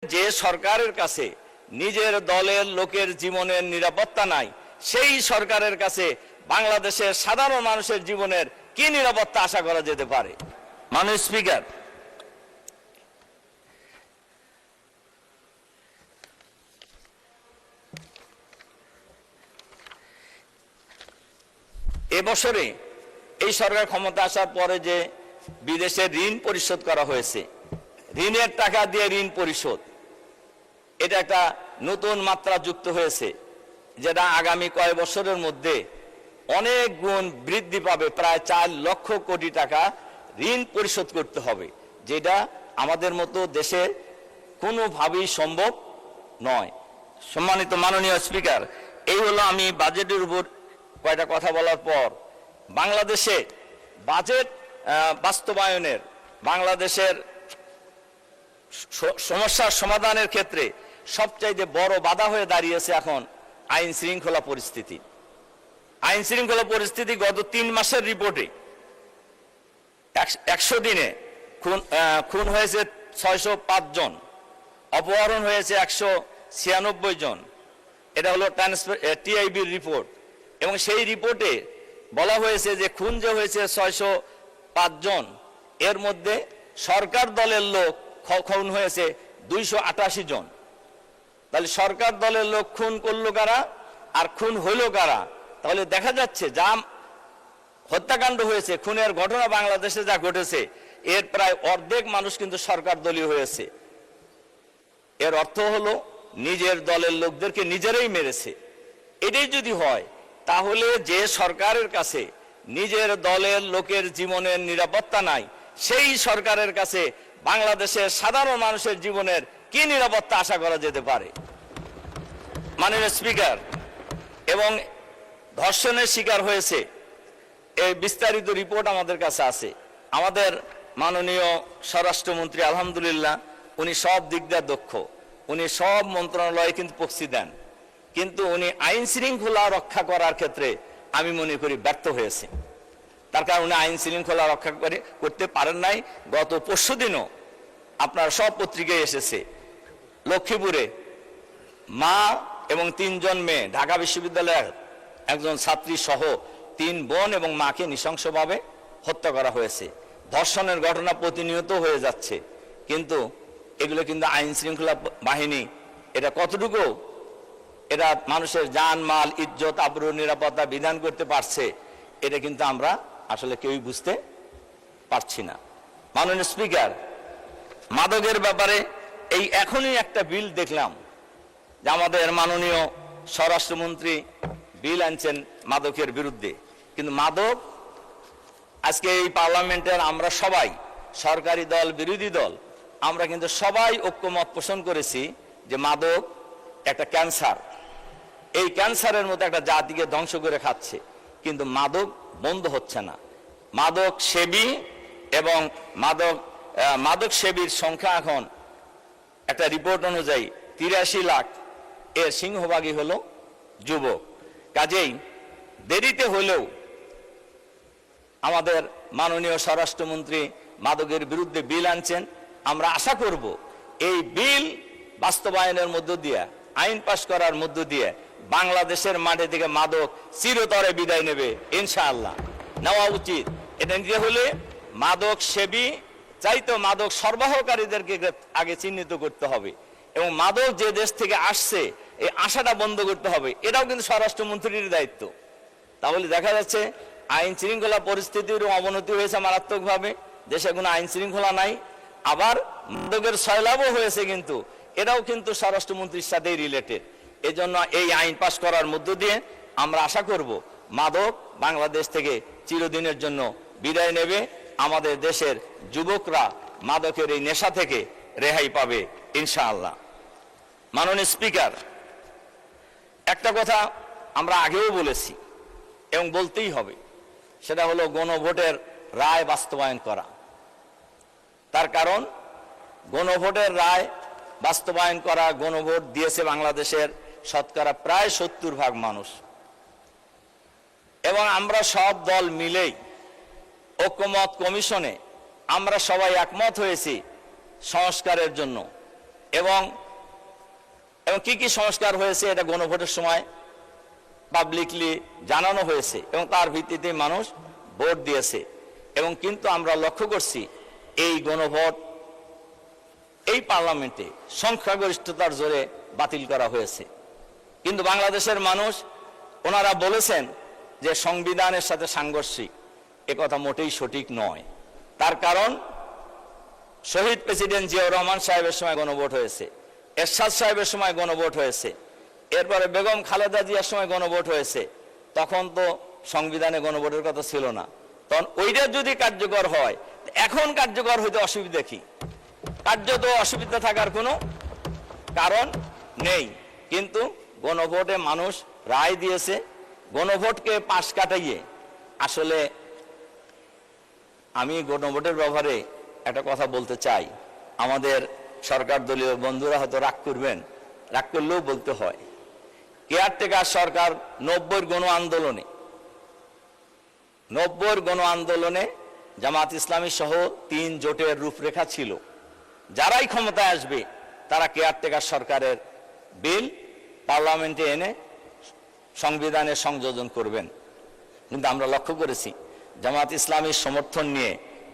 যে সরকারের কাছে নিজের দলের লোকের জীবনের নিরাপত্তা নাই, সেই সরকারের কাছে বাংলাদেশের সাধারণ মানুষের জীবনের কি নিরাপত্তা আশা করা যেতে পারে? মাননীয় স্পিকার, এবছরে এই সরকার ক্ষমতা আসার পরে যে বিদেশে ঋণ পরিশোধ করা হয়েছে, ঋণের টাকা দিয়ে ঋণ পরিশোধ, এটা একটা নতুন মাত্রা যুক্ত হয়েছে, যেটা আগামী কয়েক বছরের মধ্যে অনেক গুণ বৃদ্ধি পাবে। প্রায় 4 লক্ষ কোটি টাকা ঋণ পরিশোধ করতে হবে, যেটা আমাদের মতো দেশে কোনোভাবেই সম্ভব নয়। সম্মানিত মাননীয় স্পিকার, এই হলো আমি বাজেটের উপর কয়টা কথা বলার পর বাংলাদেশে বাজেট বাস্তবায়নের, বাংলাদেশের সমস্যার সমাধানের ক্ষেত্রে সবচাইতে বড় বাধা হয়ে দাঁড়িয়েছে এখন আইন শৃঙ্খলা পরিস্থিতি। আইন শৃঙ্খলা পরিস্থিতি গত 3 মাসের রিপোর্টে 100 দিনে খুন হয়েছে 605 জন, অপহরণ হয়েছে 196 জন। এটা হলো টিআইবির রিপোর্ট, এবং সেই রিপোর্টে বলা হয়েছে যে খুন যে হয়েছে 605 জন, এর মধ্যে সরকার দলের লোক খুন হয়েছে 288 জন। তাহলে সরকার দলের লোক খুন করলো কারা আর খুন হইল কারা? তাহলে দেখা যাচ্ছে যা হত্যাকাণ্ড হয়েছে, খুনের ঘটনা বাংলাদেশে যা ঘটেছে, এর প্রায় অর্ধেক মানুষ কিন্তু সরকার দলীয় হয়েছে। এর অর্থ হলো নিজের দলের লোকদেরকে নিজেরাই মেরেছে। এটাই যদি হয়, তাহলে যে সরকারের কাছে নিজের দলের লোকের জীবনের নিরাপত্তা নাই, সেই সরকারের কাছে বাংলাদেশের সাধারণ মানুষের জীবনের কি নিরাপত্তা আশা করা যেতে পারে? মাননীয় স্পিকার, এবং ধর্ষণের শিকার হয়েছে, এই বিস্তারিত রিপোর্ট আমাদের কাছে আছে। আমাদের মাননীয় স্বরাষ্ট্রমন্ত্রী আলহামদুলিল্লাহ, উনি সব দিক দিয়ে দক্ষ, উনি সব মন্ত্রণালয়ে কিন্তু প্রক্সি দেন, কিন্তু উনি আইন শৃঙ্খলা রক্ষা করার ক্ষেত্রে আমি মনে করি ব্যর্থ হয়েছে। তার কারণ উনি আইন শৃঙ্খলা রক্ষা করতে পারেন নাই। গত পরশুদিনও আপনার সব পত্রিকায় এসেছে, লক্ষ্মীপুরে মা এবং 3 জন মেয়ে, ঢাকা বিশ্ববিদ্যালয়ের একজন ছাত্রী সহ 3 বোন এবং মাকে নৃশংসভাবে হত্যা করা হয়েছে। ধর্ষণের ঘটনা প্রতিনিয়ত হয়ে যাচ্ছে, কিন্তু এগুলো কিন্তু আইন শৃঙ্খলা বাহিনী এটা কতটুকু এটা মানুষের জান মাল ইজ্জত আবরু নিরাপত্তা বিধান করতে পারছে, এটা কিন্তু আমরা আসলে কেউই বুঝতে পারছি না। মাননীয় স্পিকার, মাদকের ব্যাপারে এই এখনই একটা বিল দেখলাম যে আমাদের মাননীয় স্বরাষ্ট্রমন্ত্রী বিল আনছেন মাদকের বিরুদ্ধে, কিন্তু মাদক আজকে এই পার্লামেন্টের আমরা সবাই, সরকারি দল বিরোধী দল, আমরা কিন্তু সবাই ঐক্যমত পোষণ করেছি যে মাদক একটা ক্যান্সার, এই ক্যান্সারের মতো একটা জাতিকে ধ্বংস করে খাচ্ছে, কিন্তু মাদক বন্ধ হচ্ছে না। মাদক সেবী এবং মাদক সেবীর সংখ্যা এখন একটা রিপোর্ট অনুযায়ী 83 লাখ, এর সিংহভাগই হলো যুবক। কাজেই দেরিতে হলেও আমাদের মাননীয় স্বরাষ্ট্রমন্ত্রী মাদকের বিরুদ্ধে বিল আনছেন। আমরা আশা করব এই বিল বাস্তবায়নের মধ্য দিয়ে, আইন পাশ করার মধ্য দিয়ে বাংলাদেশের মাঠে থেকে মাদক চিরতরে বিদায় নেবে, ইনশাআল্লাহ নেওয়া উচিত। এটা নিতে হলে মাদক সেবী চাইতো মাদক সরবরাহকারীদেরকে আগে চিহ্নিত করতে হবে, এবং মাদক যে দেশ থেকে আসছে এই আশাটা বন্ধ করতে হবে, এটাও কিন্তু স্বরাষ্ট্রমন্ত্রীর দায়িত্ব। তাহলে দেখা যাচ্ছে আইন শৃঙ্খলা পরিস্থিতির অবনতি হয়েছে মারাত্মকভাবে, দেশে কোনো আইন শৃঙ্খলা নাই, আবার মাদকের সয়লাভও হয়েছে, কিন্তু এটাও কিন্তু স্বরাষ্ট্রমন্ত্রীর সাথেই রিলেটেড। এই জন্য এই আইন পাশ করার মধ্য দিয়ে আমরা আশা করব মাদক বাংলাদেশ থেকে চিরদিনের জন্য বিদায় নেবে, আমাদের দেশের যুবকরা মাদকের এই নেশা থেকে রেহাই পাবে ইনশাআল্লাহ। মাননীয় স্পিকার, একটা কথা আমরা আগেও বলেছি এবং বলতেই হবে, সেটা হলো গণভোটের রায় বাস্তবায়ন করা। তার কারণ গণভোটের রায় বাস্তবায়ন করা, গণভোট দিয়েছে বাংলাদেশের শতকরা প্রায় 70% মানুষ, এবং আমরা সব দল মিলেই ঐক্যমত কমিশনে আমরা সবাই একমত হয়েছি সংস্কারের জন্য। এবং এবং কি কি সংস্কার হয়েছে এটা গণভোটের সময় পাবলিকলি জানানো হয়েছে এবং তার ভিত্তিতে মানুষ ভোট দিয়েছে। এবং কিন্তু আমরা লক্ষ্য করছি এই গণভোট এই পার্লামেন্টে সংখ্যাগরিষ্ঠতার জোরে বাতিল করা হয়েছে। কিন্তু বাংলাদেশের মানুষ ওনারা বলেছেন যে সংবিধানের সাথে সাংঘর্ষিক, একথা মোটেই সঠিক নয়। তার কারণ শহীদ প্রেসিডেন্ট জিয়াউর রহমান সাহেবের সময় গণভোট হয়েছে, এরশাদ সাহেবের সময় গণভোট হয়েছে, এরপরে বেগম খালেদা জিয়ার সময় গণভোট হয়েছে। তখন তো সংবিধানে গণভোটের কথা ছিল না। তখন ওইটা যদি কার্যকর হয়, এখন কার্যকর হইতে অসুবিধা কি? কার্যত অসুবিধা থাকার কোনো কারণ নেই। কিন্তু গণভোটে মানুষ রায় দিয়েছে। গণভোটকে পাশ কাটাইয়ে আসলে আমি গণভোটের ব্যাপারে একটা কথা বলতে চাই। আমাদের সরকার দলীয় বন্ধুরা হয়তো রাগ করবেন, রাগ করলেও বলতে হয়। কেয়ারটেকার সরকার 90 গণ আন্দোলনে জামাত ইসলামী সহ 3 জোটের রূপরেখা ছিল। যারাই ক্ষমতায় আসবে তারা কেয়ারটেকার সরকারের বিল পার্লামেন্টে এনে সংবিধানে সংযোজন করবেন। কিন্তু আমরা লক্ষ্য করেছি জামাত ইসলামীর সমর্থন নিয়ে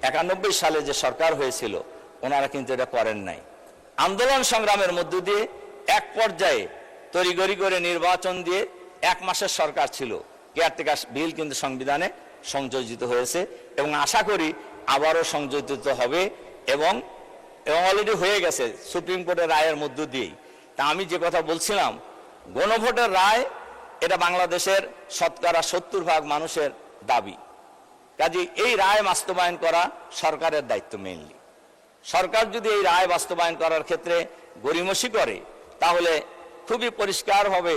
91 সালে যে সরকার হয়েছিল ওনারা কিন্তু এটা করেন নাই। আন্দোলন সংগ্রামের মধ্য দিয়ে এক পর্যায়ে তড়িঘড়ি করে নির্বাচন দিয়ে 1 মাসের সরকার ছিল। কেয়ারটেকার বিল কিন্তু সংবিধানে সংযোজিত হয়েছে এবং আশা করি আবারও সংযোজিত হবে এবং অলরেডি হয়ে গেছে সুপ্রিম কোর্টের রায়ের মধ্য দিয়েই। তা আমি যে কথা বলছিলাম, গণভোটের রায় এটা বাংলাদেশের শতকরা 70% মানুষের দাবি। কাজে এই রায় বাস্তবায়ন করা সরকারের দায়িত্ব মেইনলি। সরকার যদি এই রায় বাস্তবায়ন করার ক্ষেত্রে গড়িমসি করে তাহলে খুবই পরিষ্কারভাবে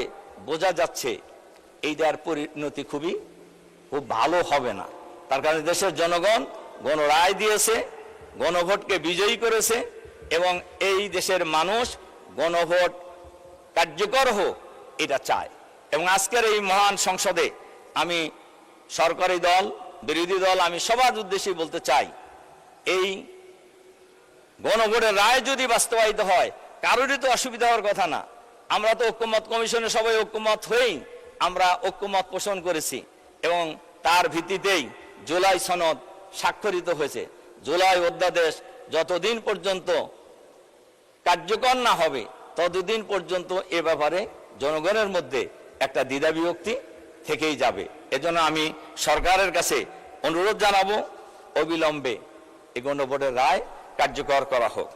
বোঝা যাচ্ছে এইটার পরিণতি খুব ভালো হবে না। তার কারণে দেশের জনগণ গণরায় দিয়েছে, গণভোটকে বিজয়ী করেছে এবং এই দেশের মানুষ গণভোট কার্যকর হোক এটা চায়। এবং আজকের এই মহান সংসদে আমি সরকারি দল, বিরোধী দল, আমি সবার উদ্দেশ্যে বলতে চাই, এই গণভোটের রায় যদি বাস্তবায়িত হয় কারোরই তো অসুবিধা হওয়ার কথা না। আমরা তো ঐক্যমত কমিশনে সবাই ঐক্যমত হয়েই আমরা ঐক্যমত পোষণ করেছি এবং তার ভিত্তিতেই জুলাই সনদ স্বাক্ষরিত হয়েছে। জুলাই অধ্যাদেশ যতদিন পর্যন্ত কার্যকর না হবে ততদিন পর্যন্ত এ ব্যাপারে জনগণের মধ্যে একটা দ্বিধা বিভক্তি থেকেই যাবে। এজন্য আমি সরকারের কাছে অনুরোধ জানাবো অবিলম্বে এই গণভোটের রায় কার্যকর করা হোক।